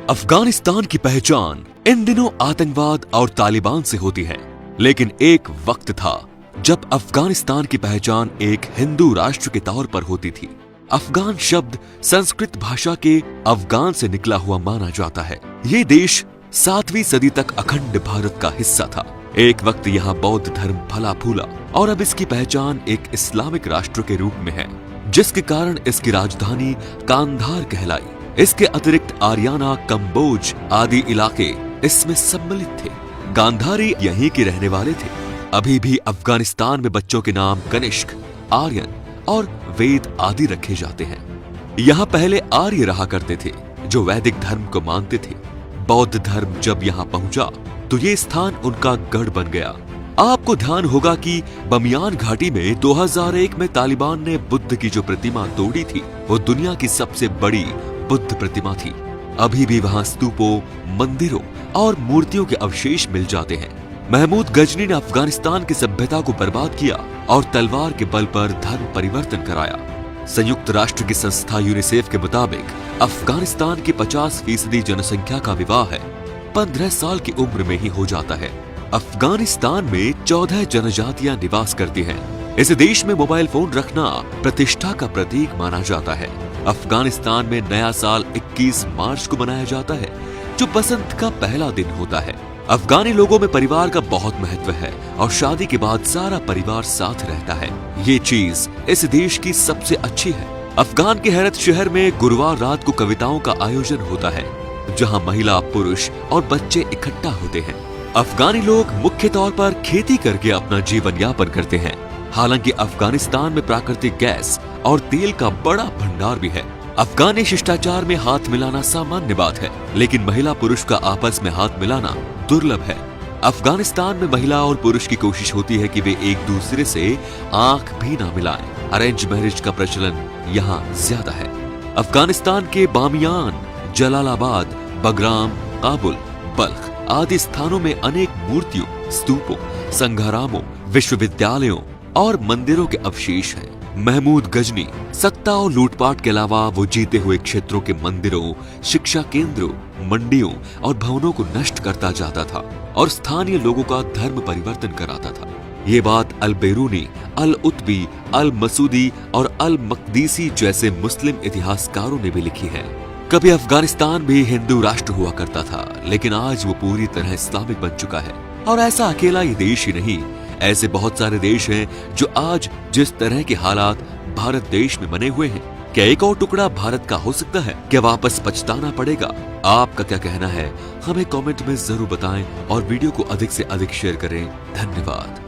अफगानिस्तान की पहचान इन दिनों आतंकवाद और तालिबान से होती है, लेकिन एक वक्त था जब अफगानिस्तान की पहचान एक हिंदू राष्ट्र के तौर पर होती थी। अफगान शब्द संस्कृत भाषा के अफगान से निकला हुआ माना जाता है। ये देश 7वीं सदी तक अखंड भारत का हिस्सा था। एक वक्त यहाँ बौद्ध धर्म फला फूला और अब इसकी पहचान एक इस्लामिक राष्ट्र के रूप में है, जिसके कारण इसकी राजधानी कांधार कहलाई। इसके अतिरिक्त आर्याना, कंबोज आदि इलाके इसमें सम्मिलित थे। गांधारी यहीं के रहने वाले थे। अभी भी अफगानिस्तान में बच्चों के नाम कनिष्क, आर्यन और वेद आदि रखे जाते हैं। यहाँ पहले आर्य रहा करते थे जो वैदिक धर्म को मानते थे। बौद्ध धर्म जब यहाँ पहुंचा तो ये स्थान उनका गढ़ बन गया। आपको ध्यान होगा कि बमियान घाटी में 2001 में तालिबान ने बुद्ध की जो प्रतिमा तोड़ी थी, वो दुनिया की सबसे बड़ी बुद्ध प्रतिमा थी। अभी भी वहां स्तूपों, मंदिरों और मूर्तियों के अवशेष मिल जाते हैं। महमूद गजनी ने अफगानिस्तान की सभ्यता को बर्बाद किया और तलवार के बल पर धर्म परिवर्तन कराया। संयुक्त राष्ट्र की संस्था यूनिसेफ के मुताबिक अफगानिस्तान की 50% जनसंख्या का विवाह 15 साल की उम्र में ही हो जाता है। अफगानिस्तान में 14 जनजातियां निवास करती हैं। इस देश में मोबाइल फोन रखना प्रतिष्ठा का प्रतीक माना जाता है। अफगानिस्तान में नया साल 21 मार्च को मनाया जाता है, जो बसंत का पहला दिन होता है। अफगानी लोगों में परिवार का बहुत महत्व है और शादी के बाद सारा परिवार साथ रहता है। ये चीज इस देश की सबसे अच्छी है। अफगान के हेरत शहर में गुरुवार रात को कविताओं का आयोजन होता है, जहां महिला, पुरुष और बच्चे इकट्ठा होते हैं। अफगानी लोग मुख्य तौर पर खेती करके अपना जीवन यापन करते हैं। हालांकि अफगानिस्तान में प्राकृतिक गैस और तेल का बड़ा भंडार भी है। अफगानी शिष्टाचार में हाथ मिलाना सामान्य बात है, लेकिन महिला पुरुष का आपस में हाथ मिलाना दुर्लभ है। अफगानिस्तान में महिला और पुरुष की कोशिश होती है कि वे एक दूसरे से आंख भी ना मिलाएं। अरेंज मैरिज का प्रचलन यहाँ ज्यादा है। अफगानिस्तान के बामियान, जलालाबाद, बगराम, काबुल, बल्ख आदि स्थानों में अनेक मूर्तियों, स्तूपों, संग्रामों, विश्वविद्यालयों और मंदिरों के अवशेष हैं। महमूद गजनी सत्ता और लूटपाट के अलावा वो जीते हुए क्षेत्रों के मंदिरों, शिक्षा केंद्रों, मंडियों और भवनों को नष्ट करता जाता था और स्थानीय लोगों का धर्म परिवर्तन कराता था। ये बात अल बेरूनी, अल उत्बी, अल मसूदी और अल मकदीसी जैसे मुस्लिम इतिहासकारों ने भी लिखी है। कभी अफगानिस्तान भी हिंदू राष्ट्र हुआ करता था, लेकिन आज वो पूरी तरह इस्लामिक बन चुका है। और ऐसा अकेला ये देश ही नहीं, ऐसे बहुत सारे देश हैं जो आज जिस तरह के हालात भारत देश में बने हुए हैं, क्या एक और टुकड़ा भारत का हो सकता है? क्या वापस पछताना पड़ेगा? आपका क्या कहना है? हमें कमेंट में जरूर बताएं और वीडियो को अधिक से अधिक शेयर करें। धन्यवाद।